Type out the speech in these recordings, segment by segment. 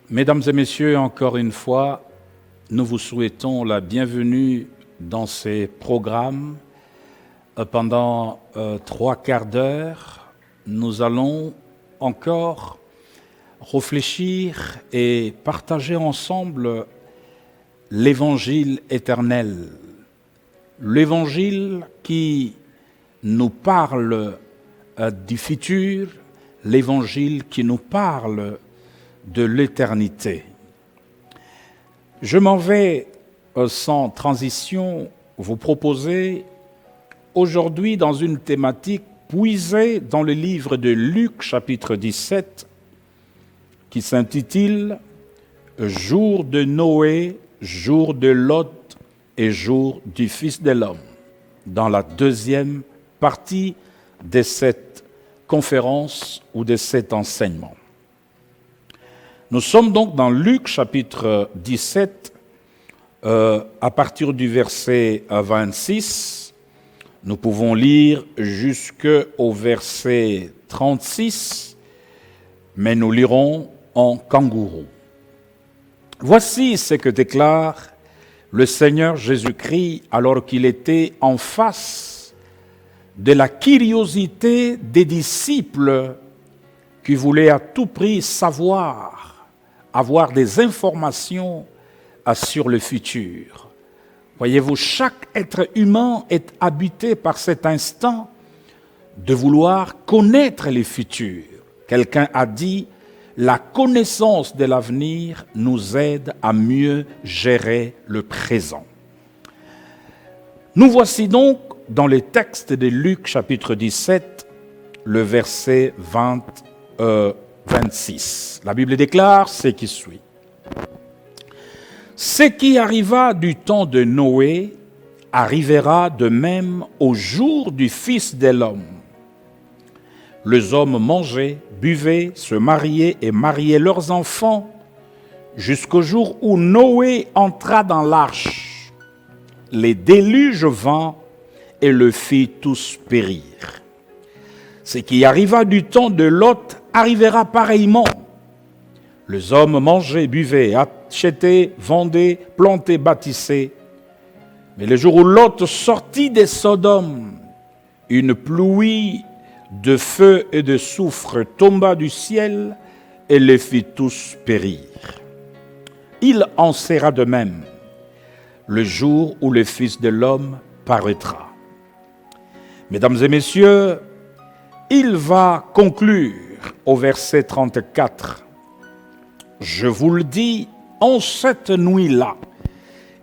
Mesdames et messieurs, encore une fois, nous vous souhaitons la bienvenue dans ces programmes. Pendant 3/4 d'heure, nous allons encore réfléchir et partager ensemble l'évangile éternel. L'évangile qui nous parle du futur, l'évangile qui nous parle de l'éternité. Je m'en vais sans transition vous proposer aujourd'hui dans une thématique puisée dans le livre de Luc chapitre 17 qui s'intitule « Jour de Noé, jour de Lot et jour du Fils de l'homme » dans la deuxième partie de cette conférence ou de cet enseignement. Nous sommes donc dans Luc chapitre 17, à partir du verset 26. Nous pouvons lire jusqu'au verset 36, mais nous lirons en kangourou. Voici ce que déclare le Seigneur Jésus-Christ alors qu'il était en face de la curiosité des disciples qui voulaient à tout prix avoir des informations sur le futur. Voyez-vous, chaque être humain est habité par cet instinct de vouloir connaître le futur. Quelqu'un a dit, la connaissance de l'avenir nous aide à mieux gérer le présent. Nous voici donc dans le texte de Luc chapitre 17, le verset 26. La Bible déclare ce qui suit. Ce qui arriva du temps de Noé arrivera de même au jour du Fils de l'homme. Les hommes mangeaient, buvaient, se mariaient et mariaient leurs enfants jusqu'au jour où Noé entra dans l'arche. Les déluges vinrent et le fit tous périr. Ce qui arriva du temps de Lot arrivera pareillement. Les hommes mangeaient, buvaient, achetaient, vendaient, plantaient, bâtissaient. Mais le jour où Lot sortit des Sodomes, une pluie de feu et de soufre tomba du ciel et les fit tous périr. Il en sera de même le jour où le Fils de l'homme paraîtra. Mesdames et messieurs, il va conclure au verset 34. Je vous le dis, en cette nuit-là.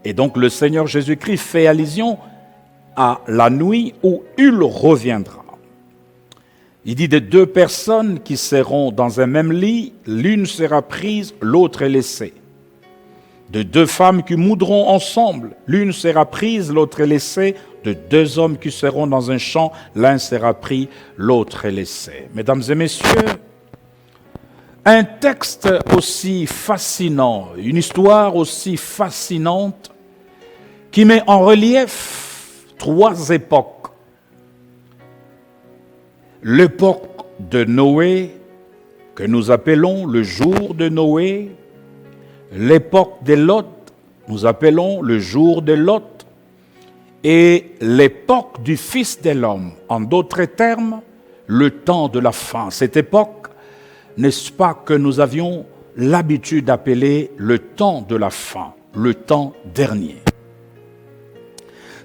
Et donc le Seigneur Jésus-Christ fait allusion à la nuit où il reviendra. Il dit de deux personnes qui seront dans un même lit, l'une sera prise, l'autre est laissée. De deux femmes qui moudront ensemble, l'une sera prise, l'autre est laissée. De deux hommes qui seront dans un champ, l'un sera pris, l'autre est laissé. Mesdames et messieurs, un texte aussi fascinant, une histoire aussi fascinante qui met en relief trois époques. L'époque de Noé, que nous appelons le jour de Noé, l'époque de Lot, nous appelons le jour de Lot, et l'époque du Fils de l'homme, en d'autres termes, le temps de la fin. Cette époque, n'est-ce pas que nous avions l'habitude d'appeler le temps de la fin, le temps dernier.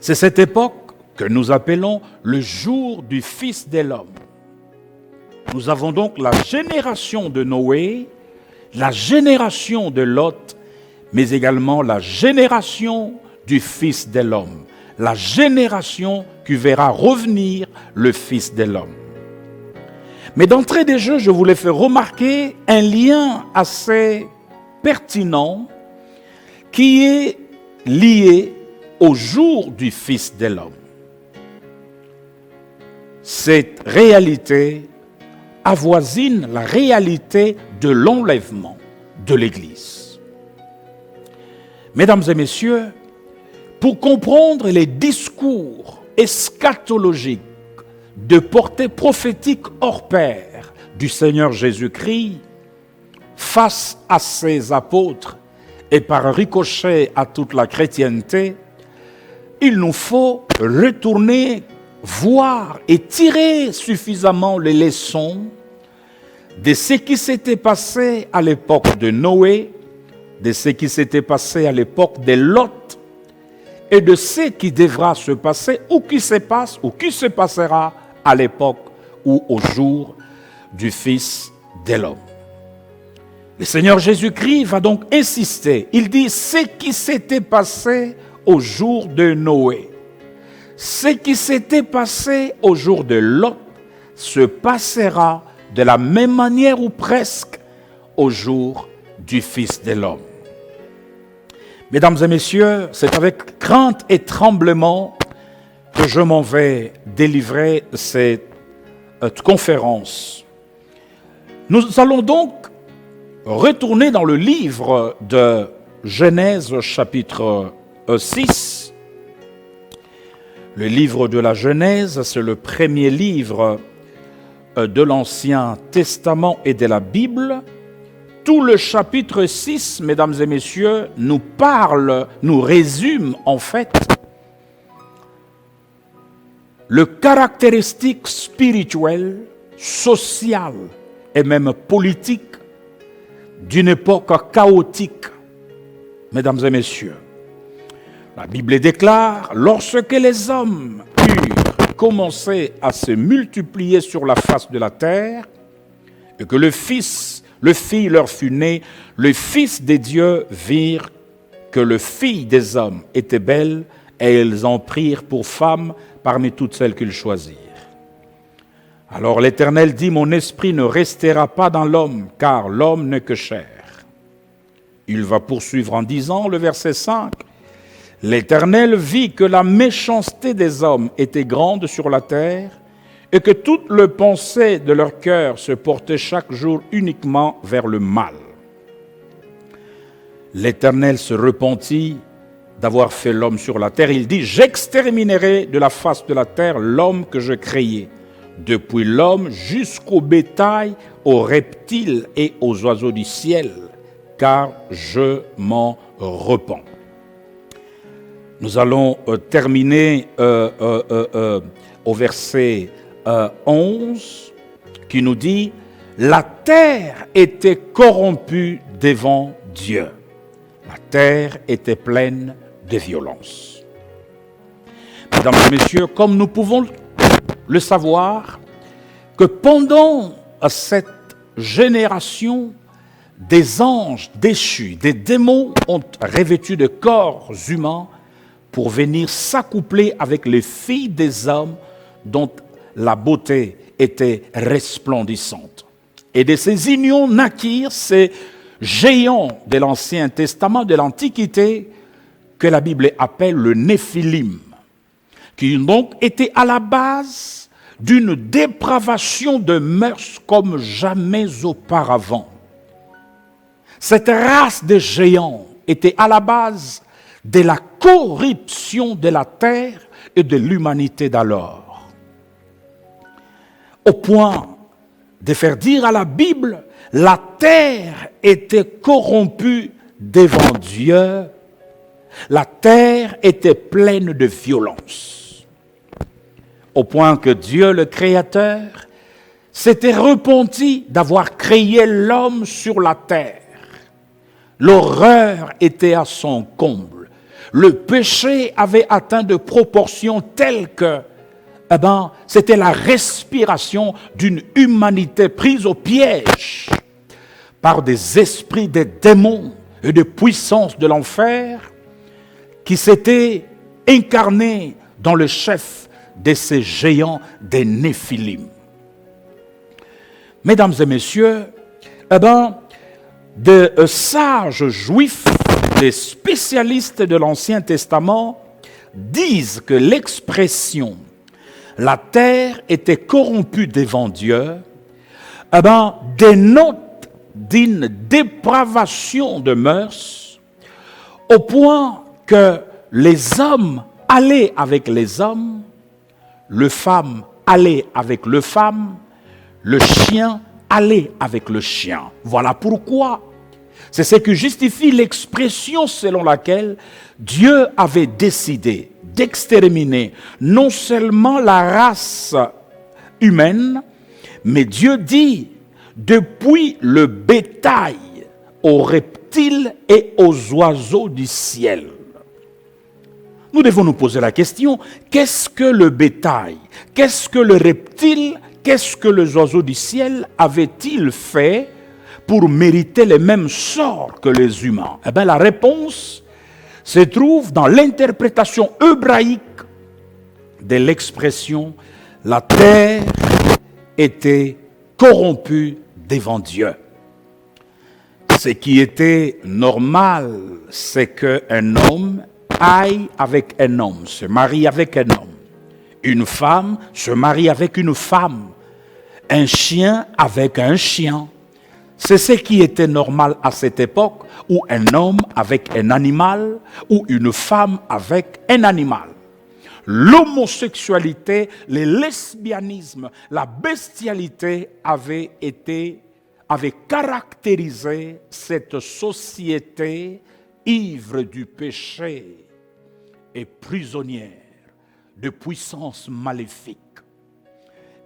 C'est cette époque que nous appelons le jour du Fils de l'homme. Nous avons donc la génération de Noé, la génération de Lot, mais également la génération du Fils de l'homme, la génération qui verra revenir le Fils de l'homme. Mais d'entrée de jeu, je voulais faire remarquer un lien assez pertinent qui est lié au jour du Fils de l'homme. Cette réalité avoisine la réalité de l'enlèvement de l'Église. Mesdames et messieurs, pour comprendre les discours eschatologiques de portée prophétique hors pair du Seigneur Jésus-Christ, face à ses apôtres et par ricochet à toute la chrétienté, il nous faut retourner, voir et tirer suffisamment les leçons de ce qui s'était passé à l'époque de Noé, de ce qui s'était passé à l'époque de Lot et de ce qui devra se passer ou qui se passe ou qui se passera à l'époque ou au jour du Fils de l'homme. Le Seigneur Jésus-Christ va donc insister. Il dit ce qui s'était passé au jour de Noé, ce qui s'était passé au jour de Lot se passera de la même manière ou presque au jour du Fils de l'homme. Mesdames et messieurs, c'est avec crainte et tremblement que je m'en vais délivrer cette conférence. Nous allons donc retourner dans le livre de Genèse chapitre 6. Le livre de la Genèse, c'est le premier livre de l'Ancien Testament et de la Bible. Tout le chapitre 6, mesdames et messieurs, nous résume en fait le caractéristique spirituel, social et même politique d'une époque chaotique, mesdames et messieurs. La Bible déclare, lorsque les hommes eurent commencé à se multiplier sur la face de la terre, et que le fils leur fut né, le Fils des dieux virent que le fille des hommes était belle, et ils en prirent pour femme parmi toutes celles qu'ils choisirent. Alors l'Éternel dit, mon esprit ne restera pas dans l'homme, car l'homme n'est que chair. Il va poursuivre en disant, le verset 5, l'Éternel vit que la méchanceté des hommes était grande sur la terre, et que toute le pensée de leur cœur se portait chaque jour uniquement vers le mal. L'Éternel se repentit d'avoir fait l'homme sur la terre. Il dit, j'exterminerai de la face de la terre l'homme que je créai, depuis l'homme jusqu'au bétail, aux reptiles et aux oiseaux du ciel, car je m'en repens. Nous allons terminer au verset 11 qui nous dit « La terre était corrompue devant Dieu. La terre était pleine de violence. » Mesdames et messieurs, comme nous pouvons le savoir, que pendant cette génération, des anges déchus, des démons ont revêtu de corps humains pour venir s'accoupler avec les filles des hommes dont la beauté était resplendissante. Et de ces unions naquirent ces géants de l'Ancien Testament, de l'Antiquité, que la Bible appelle le Néphilim, qui donc étaient à la base d'une dépravation de mœurs comme jamais auparavant. Cette race de géants était à la base de la corruption de la terre et de l'humanité d'alors. Au point de faire dire à la Bible, la terre était corrompue devant Dieu, la terre était pleine de violence. Au point que Dieu, le Créateur, s'était repenti d'avoir créé l'homme sur la terre. L'horreur était à son comble. Le péché avait atteint de proportions telles que c'était la respiration d'une humanité prise au piège par des esprits, des démons et des puissances de l'enfer qui s'étaient incarnés dans le chef de ces géants des Néphilim. Mesdames et messieurs, de sages juifs, des spécialistes de l'Ancien Testament disent que l'expression « la terre était corrompue devant Dieu » dénote d'une dépravation de mœurs au point que les hommes allaient avec les hommes, le femme allait avec le femme, le chien aller avec le chien. Voilà pourquoi. C'est ce qui justifie l'expression selon laquelle Dieu avait décidé d'exterminer non seulement la race humaine, mais Dieu dit depuis le bétail aux reptiles et aux oiseaux du ciel. Nous devons nous poser la question, qu'est-ce que le bétail, qu'est-ce que le reptile, qu'est-ce que les oiseaux du ciel avaient-ils fait pour mériter les mêmes sorts que les humains? Eh bien, la réponse se trouve dans l'interprétation hébraïque de l'expression « la terre était corrompue devant Dieu ». Ce qui était normal, c'est qu'un homme aille avec un homme, se marie avec un homme. Une femme se marie avec une femme. Un chien avec un chien. C'est ce qui était normal à cette époque, ou un homme avec un animal, ou une femme avec un animal. L'homosexualité, le lesbianisme, la bestialité avaient caractérisé cette société ivre du péché et prisonnière de puissances maléfiques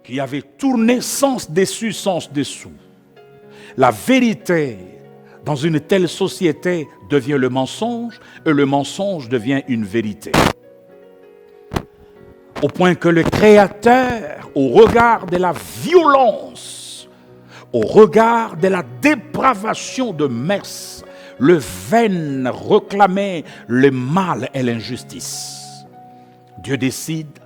qui avaient tourné sens dessus, sens dessous. La vérité dans une telle société devient le mensonge et le mensonge devient une vérité. Au point que le Créateur, au regard de la violence, au regard de la dépravation de mœurs, le vain réclamait le mal et l'injustice. Dieu décide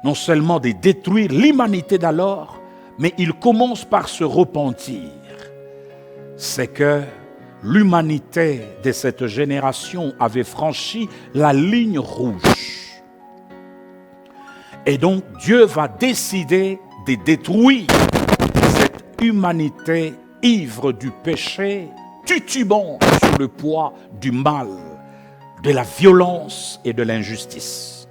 non seulement de détruire l'humanité d'alors, mais il commence par se repentir. C'est que l'humanité de cette génération avait franchi la ligne rouge. Et donc Dieu va décider de détruire cette humanité ivre du péché, titubant sous le poids du mal, de la violence et de l'injustice.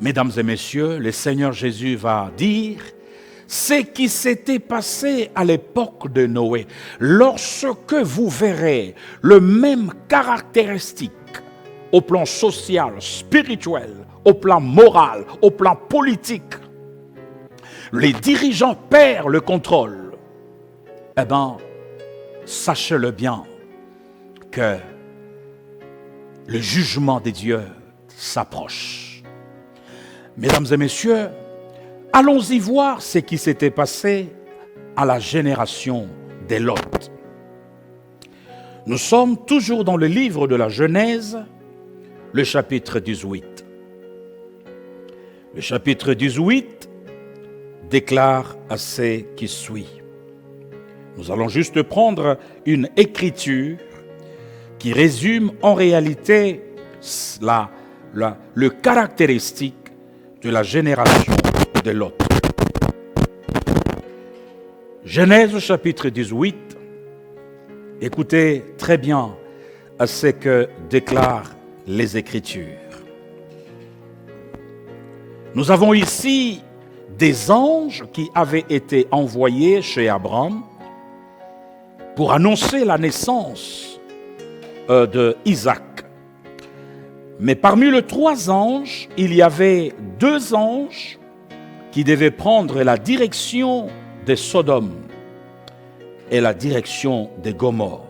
Mesdames et messieurs, le Seigneur Jésus va dire ce qui s'était passé à l'époque de Noé. Lorsque vous verrez le même caractéristique au plan social, spirituel, au plan moral, au plan politique, les dirigeants perdent le contrôle, eh bien, sachez-le bien que le jugement de Dieu s'approche. Mesdames et messieurs, allons-y voir ce qui s'était passé à la génération de Lot. Nous sommes toujours dans le livre de la Genèse, le chapitre 18. Le chapitre 18 déclare à ce qui suit. Nous allons juste prendre une écriture qui résume en réalité le caractéristique de la génération de Lot. Genèse chapitre 18, écoutez très bien à ce que déclarent les Écritures. Nous avons ici des anges qui avaient été envoyés chez Abraham pour annoncer la naissance d'Isaac. Mais parmi les 3 anges, il y avait 2 anges qui devaient prendre la direction de Sodome et la direction de Gomorrhe.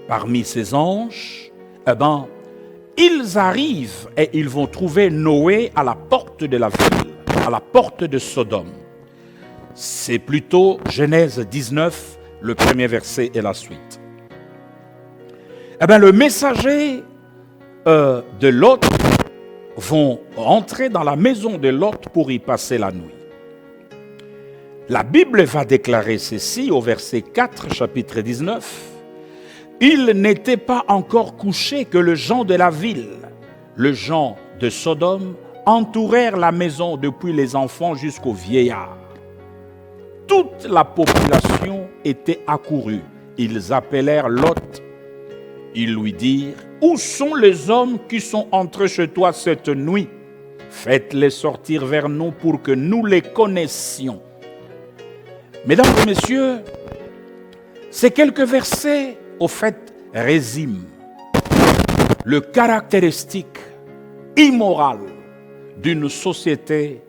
Parmi ces anges, ils arrivent et ils vont trouver Noé à la porte de la ville, à la porte de Sodome. C'est plutôt Genèse 19, le premier verset et la suite. Le messager de Lot vont entrer dans la maison de Lot pour y passer la nuit. La Bible va déclarer ceci au verset 4, chapitre 19. Il n'était pas encore couché que les gens de la ville, les gens de Sodome, entourèrent la maison depuis les enfants jusqu'aux vieillards. Toute la population était accourue. Ils appelèrent Lot. Ils lui dirent, « Où sont les hommes qui sont entrés chez toi cette nuit? Faites-les sortir vers nous pour que nous les connaissions. » Mesdames et messieurs, ces quelques versets, au fait, résument le caractéristique immoral d'une société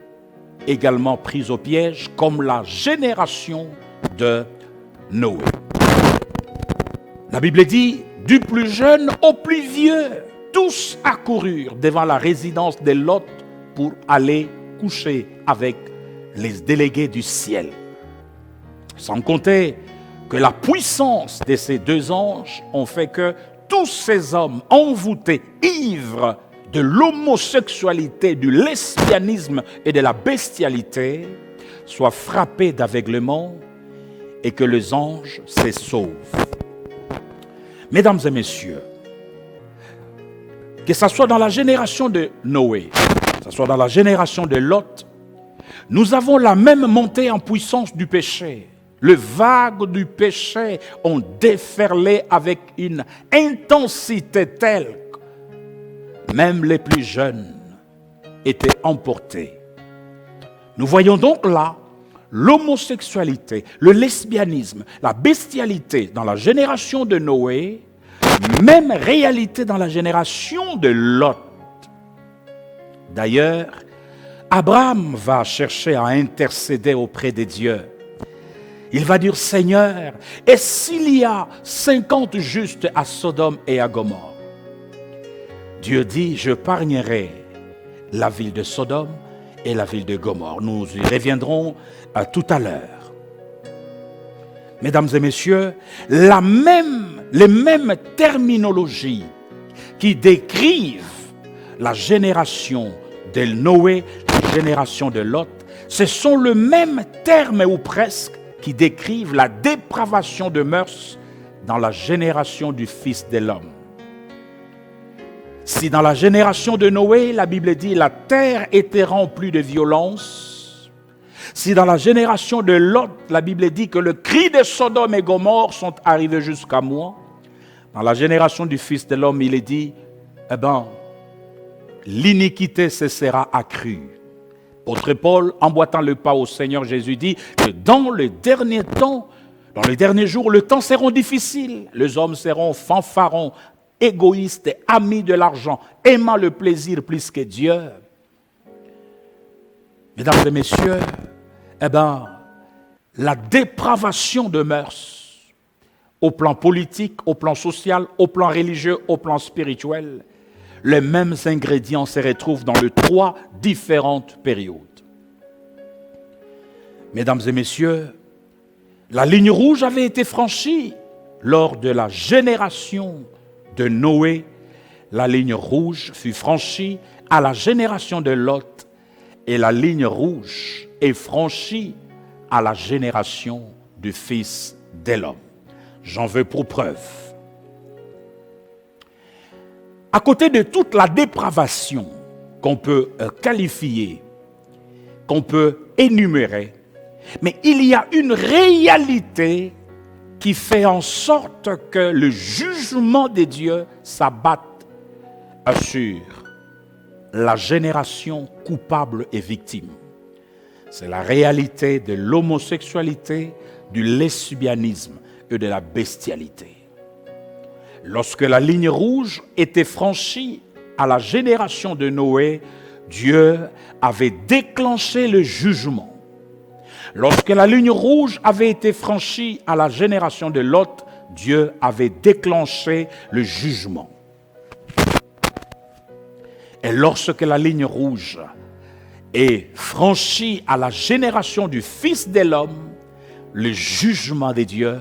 également prise au piège, comme la génération de Noé. La Bible dit, du plus jeune au plus vieux, tous accoururent devant la résidence de Lot pour aller coucher avec les délégués du ciel. Sans compter que la puissance de ces deux anges ont fait que tous ces hommes envoûtés, ivres de l'homosexualité, du lesbianisme et de la bestialité, soient frappés d'aveuglement et que les anges se sauvent. Mesdames et messieurs, que ce soit dans la génération de Noé, que ce soit dans la génération de Lot, nous avons la même montée en puissance du péché. Les vagues du péché ont déferlé avec une intensité telle que même les plus jeunes étaient emportés. Nous voyons donc là l'homosexualité, le lesbianisme, la bestialité dans la génération de Noé, même réalité dans la génération de Lot. D'ailleurs, Abraham va chercher à intercéder auprès de Dieu. Il va dire, Seigneur, et s'il y a 50 justes à Sodome et à Gomorrhe? Dieu dit, je épargnerai la ville de Sodome et la ville de Gomorrhe. Nous y reviendrons tout à l'heure. Mesdames et messieurs, les mêmes terminologies qui décrivent la génération de Noé, la génération de Lot, ce sont les mêmes termes ou presque qui décrivent la dépravation de mœurs dans la génération du Fils de l'homme. Si dans la génération de Noé, la Bible dit la terre était remplie de violence, si dans la génération de Lot, la Bible dit que le cri de Sodome et Gomorrhe sont arrivés jusqu'à moi, dans la génération du Fils de l'homme, il est dit, l'iniquité se sera accrue. L'apôtre Paul, emboîtant le pas au Seigneur Jésus, dit que dans le dernier temps, dans les derniers jours, le temps sera difficile. Les hommes seront fanfarons, égoïstes, amis de l'argent, aimant le plaisir plus que Dieu. Mesdames et messieurs, la dépravation de mœurs, au plan politique, au plan social, au plan religieux, au plan spirituel, les mêmes ingrédients se retrouvent dans les 3 différentes périodes. Mesdames et messieurs, la ligne rouge avait été franchie lors de la génération de Noé. La ligne rouge fut franchie à la génération de Lot et la ligne rouge est franchie à la génération du Fils de l'homme. J'en veux pour preuve. À côté de toute la dépravation qu'on peut qualifier, qu'on peut énumérer, mais il y a une réalité qui fait en sorte que le jugement de Dieu s'abatte sur la génération coupable et victime. C'est la réalité de l'homosexualité, du lesbianisme et de la bestialité. Lorsque la ligne rouge était franchie à la génération de Noé, Dieu avait déclenché le jugement. Lorsque la ligne rouge avait été franchie à la génération de Lot, Dieu avait déclenché le jugement. Et lorsque la ligne rouge est franchie à la génération du Fils de l'homme, le jugement de Dieu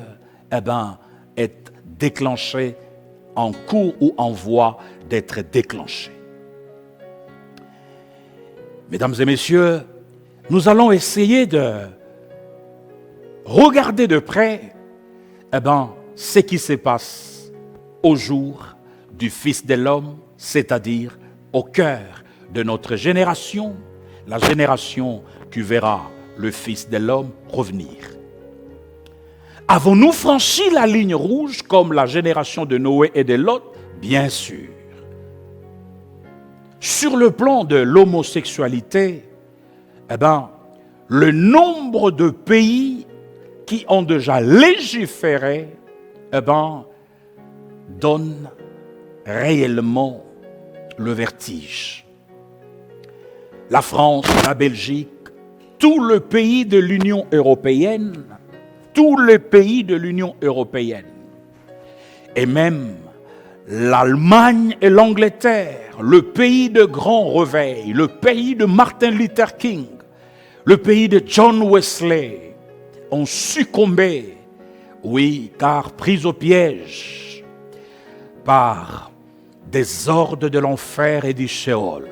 est déclenché en cours ou en voie d'être déclenché. Mesdames et messieurs, nous allons essayer de regarder de près ce qui se passe au jour du Fils de l'homme, c'est-à-dire au cœur de notre génération, la génération qui verra le Fils de l'homme revenir. Avons-nous franchi la ligne rouge comme la génération de Noé et de Lot? Bien sûr. Sur le plan de l'homosexualité, le nombre de pays qui ont déjà légiféré, donnent réellement le vertige. La France, la Belgique, tout le pays de l'Union européenne, et même l'Allemagne et l'Angleterre, le pays de Grand Réveil, le pays de Martin Luther King, le pays de John Wesley, ont succombé, oui, car pris au piège par des ordres de l'enfer et du Sheol.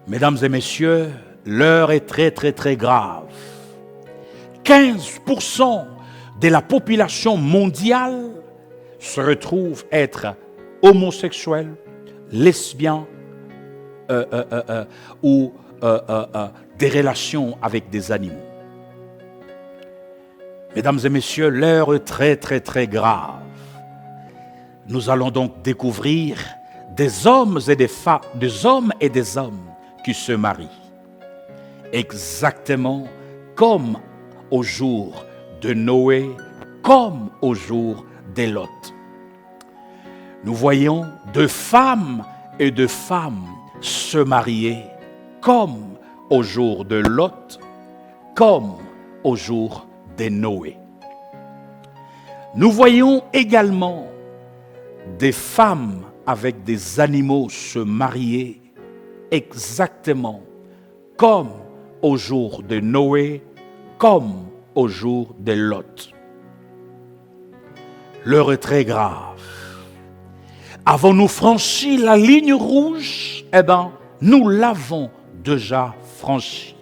Mesdames et messieurs, l'heure est très très très grave. 15% de la population mondiale se retrouve être homosexuel, lesbien ou des relations avec des animaux. Mesdames et messieurs, l'heure est très très très grave. Nous allons donc découvrir des hommes et des femmes, des hommes et des hommes qui se marient. Exactement comme au jour de Noé, comme au jour de Lot. Nous voyons de femmes et de femmes se marier comme au jour de Lot, comme au jour de Noé. Nous voyons également des femmes avec des animaux se marier exactement comme au jour de Noé, comme au jour de Lot. L'heure est très grave. Avons-nous franchi la ligne rouge? Nous l'avons déjà franchie.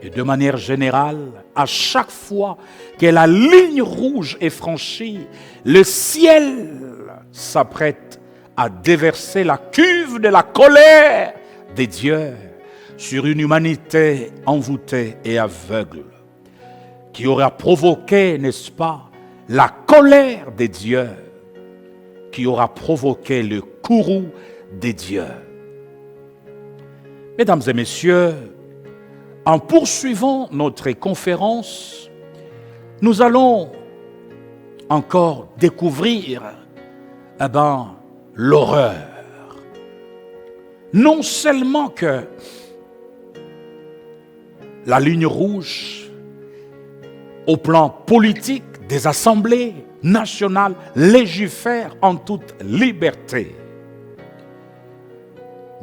Et de manière générale, à chaque fois que la ligne rouge est franchie, le ciel s'apprête à déverser la cuve de la colère des dieux sur une humanité envoûtée et aveugle, qui aura provoqué, n'est-ce pas, la colère des dieux, qui aura provoqué le courroux des dieux. Mesdames et messieurs, en poursuivant notre conférence, nous allons encore découvrir l'horreur. Non seulement que la ligne rouge, au plan politique des assemblées nationales, légifère en toute liberté,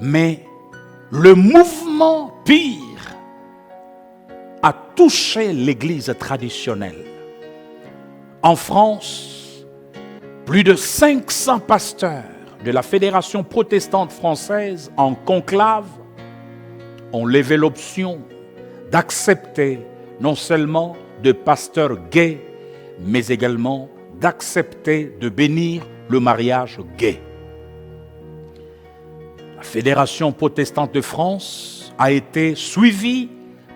mais le mouvement pire a touché l'Église traditionnelle. En France, plus de 500 pasteurs de la Fédération protestante française en conclave ont levé l'option d'accepter non seulement de pasteurs gays, mais également d'accepter de bénir le mariage gay. La Fédération protestante de France a été suivie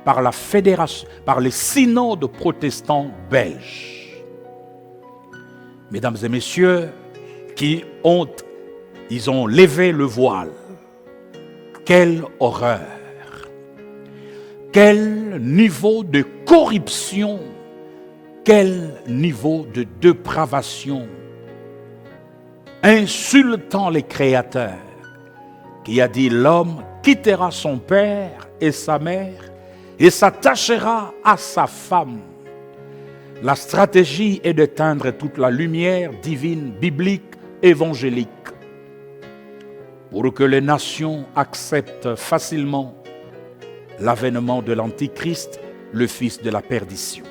par la fédération, par les synodes protestants belges. Mesdames et messieurs, ils ont levé le voile. Quelle horreur! Quel niveau de corruption! Quel niveau de dépravation! Insultant les créateurs, qui a dit l'homme quittera son père et sa mère et s'attachera à sa femme. La stratégie est d'éteindre toute la lumière divine, biblique, évangélique, pour que les nations acceptent facilement l'avènement de l'Antichrist, le fils de la perdition.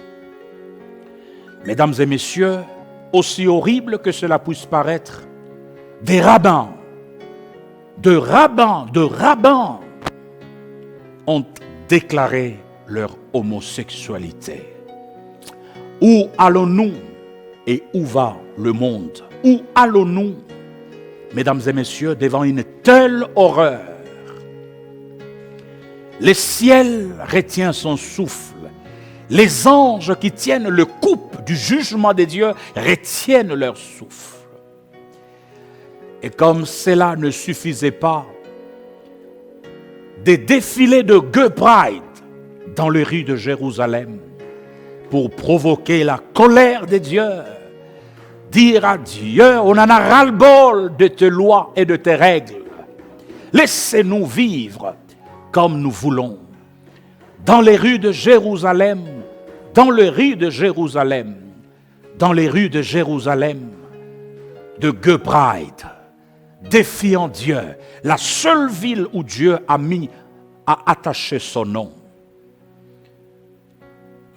Mesdames et messieurs, aussi horrible que cela puisse paraître, des rabbins ont déclaré leur homosexualité. Où allons-nous et où va le monde? Où allons-nous, mesdames et messieurs, devant une telle horreur? Le ciel retient son souffle. Les anges qui tiennent le coupe du jugement de Dieu retiennent leur souffle. Et comme cela ne suffisait pas, des défilés de Gay Pride dans les rues de Jérusalem pour provoquer la colère de Dieu. Dire à Dieu, on en a ras-le-bol de tes lois et de tes règles. Laissez-nous vivre comme nous voulons. Dans les rues de Jérusalem, dans les rues de Jérusalem, dans les rues de Jérusalem, de Good Pride, défiant Dieu, la seule ville où Dieu a attaché son nom.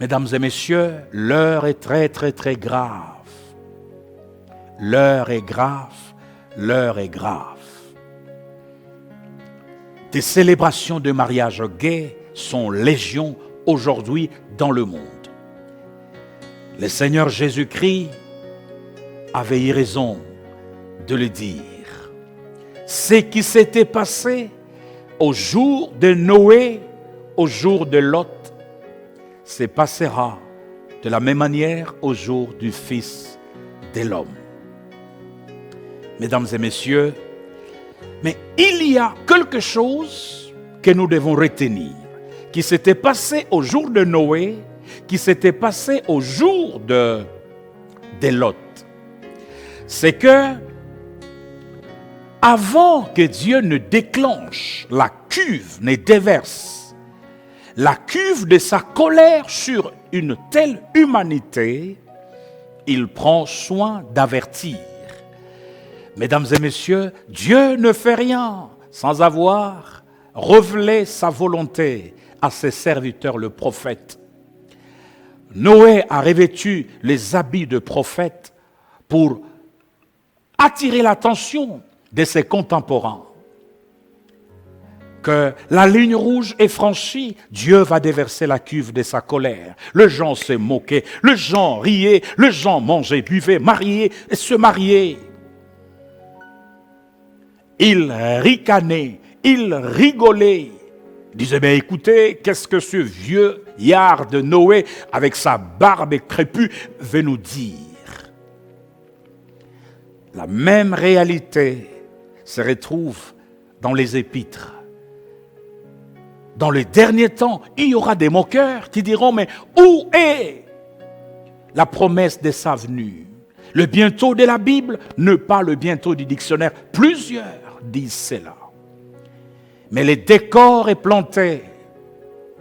Mesdames et messieurs, l'heure est très très très grave. L'heure est grave, l'heure est grave. Des célébrations de mariage gay sont légion aujourd'hui dans le monde. Le Seigneur Jésus-Christ avait eu raison de le dire. Ce qui s'était passé au jour de Noé, au jour de Lot, se passera de la même manière au jour du Fils de l'homme. Mesdames et messieurs, mais il y a quelque chose que nous devons retenir, qui s'était passé au jour de Noé, qui s'était passé au jour de Lot. C'est que, avant que Dieu ne déclenche la cuve, ne déverse la cuve de sa colère sur une telle humanité, il prend soin d'avertir. Mesdames et messieurs, Dieu ne fait rien sans avoir révélé sa volonté à ses serviteurs, le prophète. Noé a revêtu les habits de prophète pour attirer l'attention de ses contemporains. Que la ligne rouge est franchie, Dieu va déverser la cuve de sa colère. Les gens se moquaient, les gens riaient, les gens mangeaient, buvaient, mariaient et se mariaient. Ils ricanaient, ils rigolaient. Ils disaient, mais écoutez, qu'est-ce que ce vieux yard de Noé, avec sa barbe crépue, veut nous dire? La même réalité se retrouve dans les épîtres. Dans les derniers temps, il y aura des moqueurs qui diront, mais où est la promesse de sa venue? Le bientôt de la Bible, ne pas le bientôt du dictionnaire. Plusieurs disent cela. Mais le décor est planté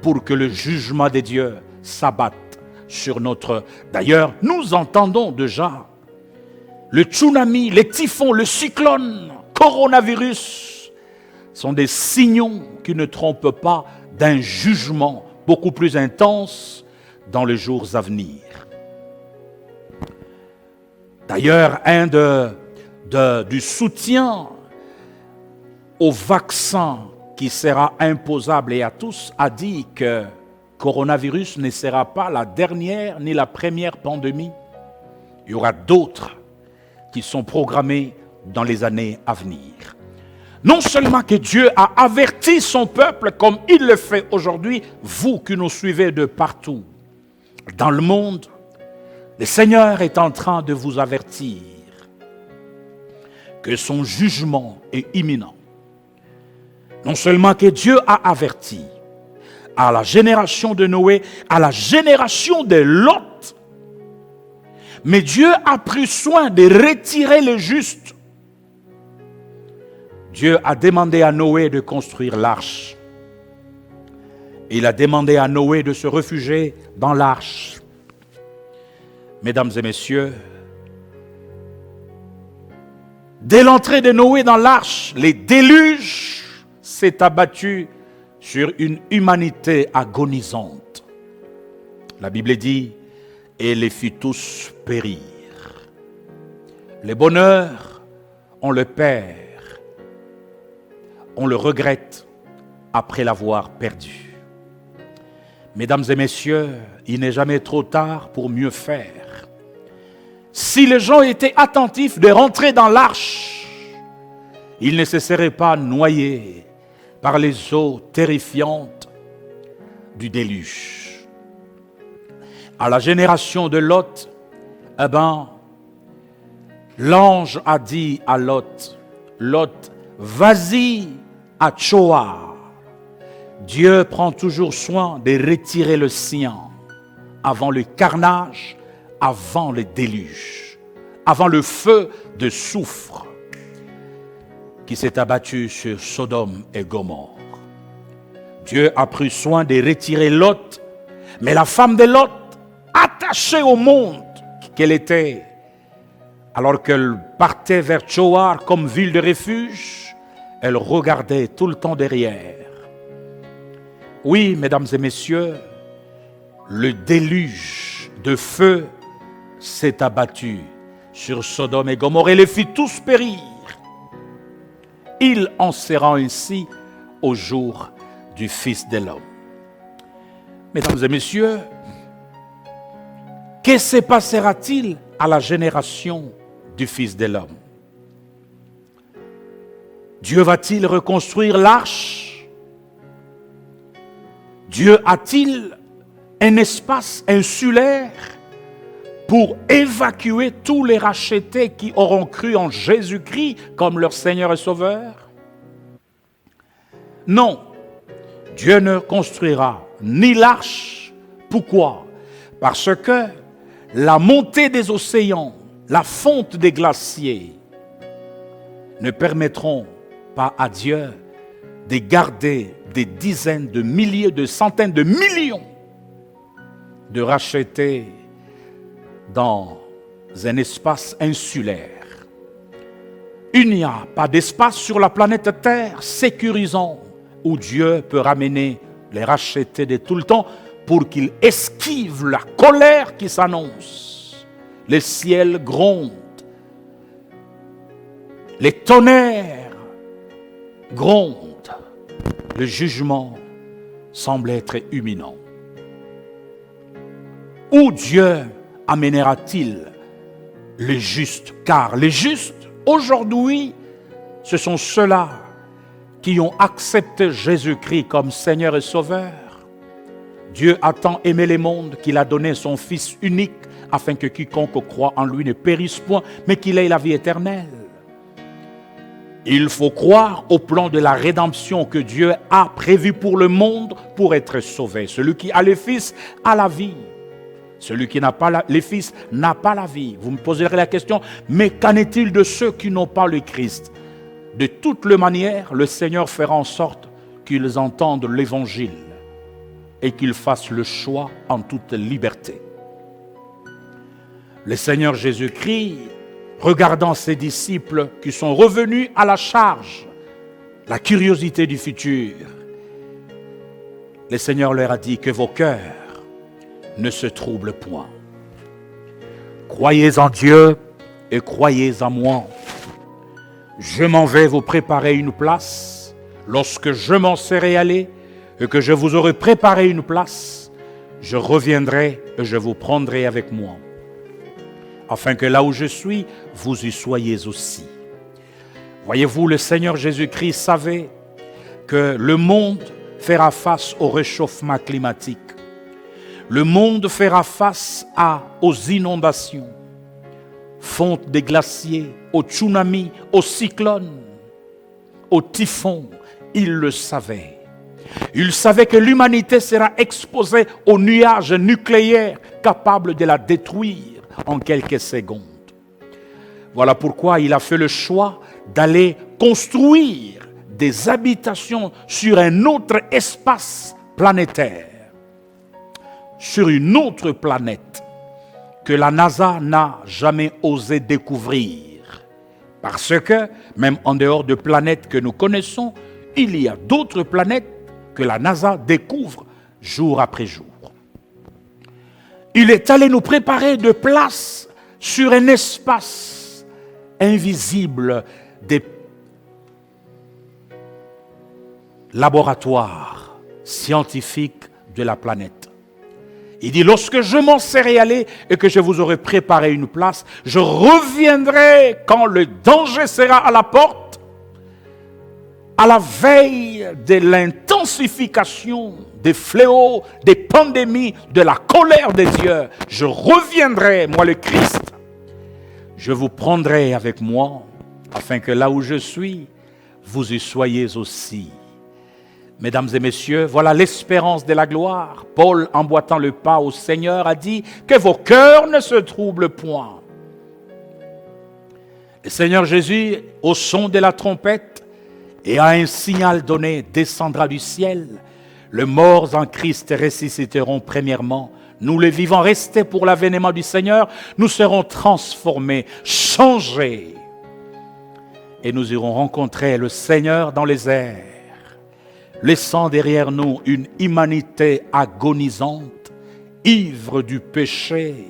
pour que le jugement de Dieu s'abatte sur notre... D'ailleurs, nous entendons déjà le tsunami, les typhons, le cyclone, coronavirus sont des signaux qui ne trompent pas d'un jugement beaucoup plus intense dans les jours à venir. D'ailleurs, du soutien au vaccin qui sera imposable et à tous a dit que coronavirus ne sera pas la dernière ni la première pandémie. Il y aura d'autres qui sont programmés dans les années à venir. Non seulement que Dieu a averti son peuple comme il le fait aujourd'hui, vous qui nous suivez de partout dans le monde, le Seigneur est en train de vous avertir que son jugement est imminent. Non seulement que Dieu a averti à la génération de Noé, à la génération de Lot, mais Dieu a pris soin de retirer le juste. Dieu a demandé à Noé de construire l'arche. Il a demandé à Noé de se réfugier dans l'arche. Mesdames et messieurs, dès l'entrée de Noé dans l'arche, les déluges s'est abattu sur une humanité agonisante. La Bible dit, et les fit tous périr. Les bonheurs, on le perd, on le regrette après l'avoir perdu. Mesdames et messieurs, il n'est jamais trop tard pour mieux faire. Si les gens étaient attentifs de rentrer dans l'arche, ils ne se seraient pas noyés par les eaux terrifiantes du déluge. À la génération de Lot, l'ange a dit à Lot, Lot, vas-y à Tchoar. Dieu prend toujours soin de retirer le sien avant le carnage, avant le déluge, avant le feu de soufre qui s'est abattu sur Sodome et Gomorrhe. Dieu a pris soin de retirer Lot, mais la femme de Lot, attachée au monde qu'elle était, alors qu'elle partait vers Tsoar comme ville de refuge, elle regardait tout le temps derrière. Oui, mesdames et messieurs, le déluge de feu s'est abattu sur Sodome et Gomorrhe et les fit tous périr. Il en sera ainsi au jour du Fils de l'homme. Mesdames et messieurs, que se passera-t-il à la génération du Fils de l'homme? Dieu va-t-il reconstruire l'arche? Dieu a-t-il un espace insulaire pour évacuer tous les rachetés qui auront cru en Jésus-Christ comme leur Seigneur et Sauveur? Non, Dieu ne construira ni l'arche. Pourquoi? Parce que la montée des océans, la fonte des glaciers ne permettront pas à Dieu de garder des dizaines de milliers, de centaines de millions de rachetés dans un espace insulaire. Il n'y a pas d'espace sur la planète Terre sécurisant où Dieu peut ramener les rachetés de tout le temps pour qu'ils esquivent la colère qui s'annonce. Les ciels grondent, les tonnerres grondent, le jugement semble être imminent. Où Dieu amènera-t-il les justes? Car les justes, aujourd'hui, ce sont ceux-là qui ont accepté Jésus-Christ comme Seigneur et Sauveur. Dieu a tant aimé le monde qu'il a donné son Fils unique afin que quiconque croit en lui ne périsse point, mais qu'il ait la vie éternelle. Il faut croire au plan de la rédemption que Dieu a prévu pour le monde pour être sauvé. Celui qui a le Fils a la vie. Celui qui n'a pas le Fils n'a pas la vie. Vous me poserez la question, mais qu'en est-il de ceux qui n'ont pas le Christ? De toutes les manières, le Seigneur fera en sorte qu'ils entendent l'Évangile et qu'ils fassent le choix en toute liberté. Le Seigneur Jésus-Christ, regardant ses disciples qui sont revenus à la charge, la curiosité du futur, le Seigneur leur a dit que vos cœurs ne se troublent point. Croyez en Dieu et croyez en moi. Je m'en vais vous préparer une place. Lorsque je m'en serai allé et que je vous aurai préparé une place, je reviendrai et je vous prendrai avec moi, afin que là où je suis, vous y soyez aussi. Voyez-vous, le Seigneur Jésus-Christ savait que le monde fera face au réchauffement climatique. Le monde fera face aux inondations, fonte des glaciers, aux tsunamis, aux cyclones, aux typhons. Il le savait. Il savait que l'humanité sera exposée aux nuages nucléaires capables de la détruire en quelques secondes. Voilà pourquoi il a fait le choix d'aller construire des habitations sur un autre espace planétaire, sur une autre planète que la NASA n'a jamais osé découvrir. Parce que, même en dehors de planètes que nous connaissons, il y a d'autres planètes que la NASA découvre jour après jour. Il est allé nous préparer de place sur un espace invisible des laboratoires scientifiques de la planète. Il dit, lorsque je m'en serai allé et que je vous aurai préparé une place, je reviendrai quand le danger sera à la porte, à la veille de l'intensification des fléaux, des pandémies, de la colère de Dieu. Je reviendrai, moi le Christ, je vous prendrai avec moi, afin que là où je suis, vous y soyez aussi. Mesdames et messieurs, voilà l'espérance de la gloire. Paul, emboîtant le pas au Seigneur, a dit que vos cœurs ne se troublent point. Le Seigneur Jésus, au son de la trompette, et à un signal donné, descendra du ciel. Les morts en Christ ressusciteront premièrement. Nous, les vivants restés pour l'avènement du Seigneur, nous serons transformés, changés. Et nous irons rencontrer le Seigneur dans les airs, laissant derrière nous une humanité agonisante, ivre du péché,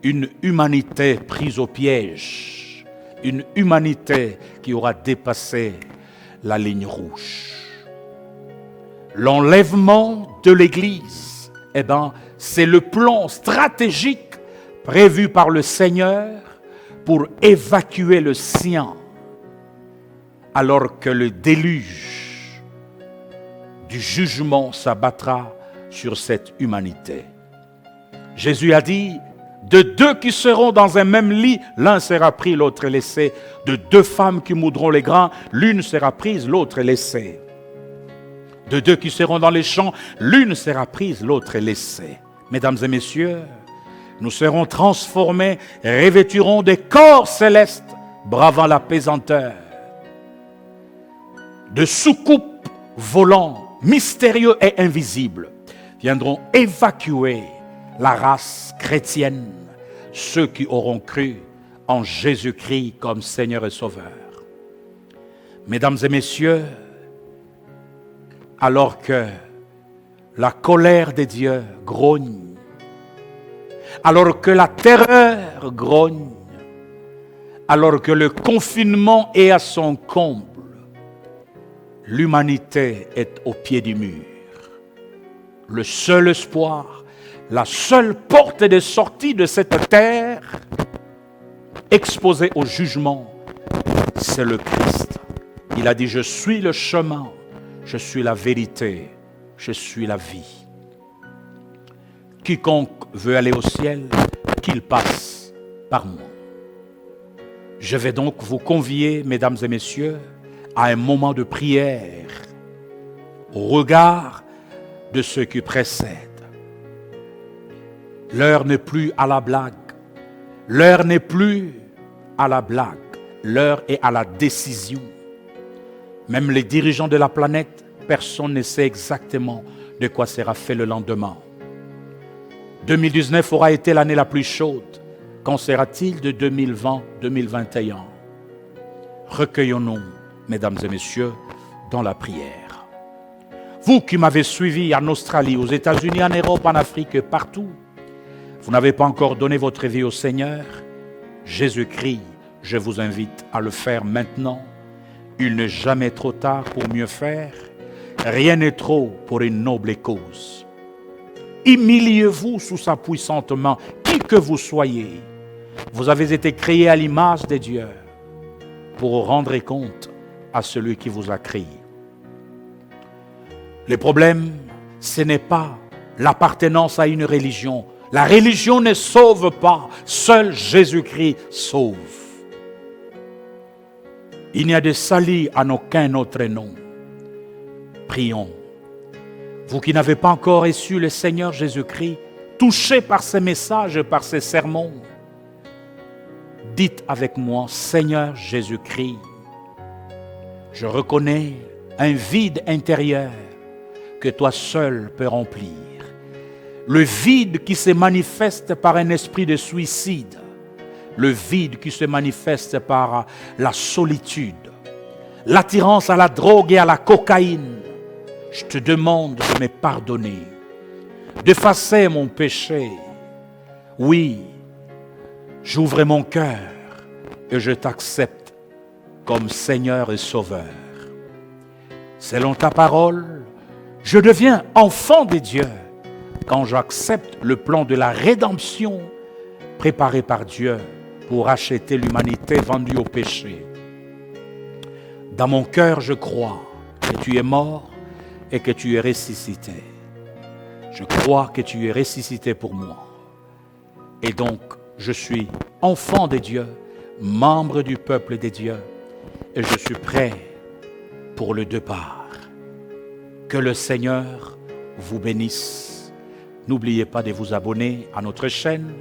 une humanité prise au piège, une humanité qui aura dépassé la ligne rouge. L'enlèvement de l'Église, c'est le plan stratégique prévu par le Seigneur pour évacuer le sien, alors que le déluge du jugement s'abattra sur cette humanité. Jésus a dit, de deux qui seront dans un même lit, l'un sera pris, l'autre laissé. De deux femmes qui moudront les grains, l'une sera prise, l'autre laissée. De deux qui seront dans les champs, l'une sera prise, l'autre laissée. Mesdames et messieurs, nous serons transformés, revêtirons des corps célestes, bravant la pesanteur. De soucoupes volants, mystérieux et invisibles, viendront évacuer la race chrétienne, ceux qui auront cru en Jésus-Christ comme Seigneur et Sauveur. Mesdames et messieurs, alors que la colère de Dieu grogne, alors que la terreur grogne, alors que le confinement est à son comble, l'humanité est au pied du mur. Le seul espoir, la seule porte de sortie de cette terre exposée au jugement, c'est le Christ. Il a dit, je suis le chemin, je suis la vérité, je suis la vie. Quiconque veut aller au ciel, qu'il passe par moi. Je vais donc vous convier, mesdames et messieurs, à un moment de prière au regard de ce qui précède. L'heure n'est plus à la blague. L'heure n'est plus à la blague. L'heure est à la décision. Même les dirigeants de la planète, personne ne sait exactement de quoi sera fait le lendemain. 2019 aura été l'année la plus chaude. Qu'en sera-t-il de 2020-2021? Recueillons-nous, mesdames et messieurs, dans la prière. Vous qui m'avez suivi en Australie, aux États-Unis, en Europe, en Afrique et partout, vous n'avez pas encore donné votre vie au Seigneur, Jésus-Christ, je vous invite à le faire maintenant. Il n'est jamais trop tard pour mieux faire. Rien n'est trop pour une noble cause. Humiliez-vous sous sa puissante main, qui que vous soyez. Vous avez été créés à l'image de Dieu pour rendre compte à celui qui vous a créé. Le problème, ce n'est pas l'appartenance à une religion. La religion ne sauve pas, seul Jésus-Christ sauve. Il n'y a de salut en aucun autre nom. Prions. Vous qui n'avez pas encore reçu le Seigneur Jésus-Christ, touchés par ces messages, par ces sermons, dites avec moi, Seigneur Jésus-Christ, je reconnais un vide intérieur que toi seul peux remplir. Le vide qui se manifeste par un esprit de suicide, le vide qui se manifeste par la solitude, l'attirance à la drogue et à la cocaïne. Je te demande de me pardonner, d'effacer mon péché. Oui, j'ouvre mon cœur et je t'accepte comme Seigneur et Sauveur. Selon ta parole, je deviens enfant de Dieu quand j'accepte le plan de la rédemption préparé par Dieu pour racheter l'humanité vendue au péché. Dans mon cœur, je crois que tu es mort et que tu es ressuscité. Je crois que tu es ressuscité pour moi. Et donc, je suis enfant de Dieu, membre du peuple de Dieu, et je suis prêt pour le départ. Que le Seigneur vous bénisse. N'oubliez pas de vous abonner à notre chaîne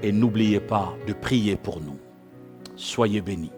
et n'oubliez pas de prier pour nous. Soyez bénis.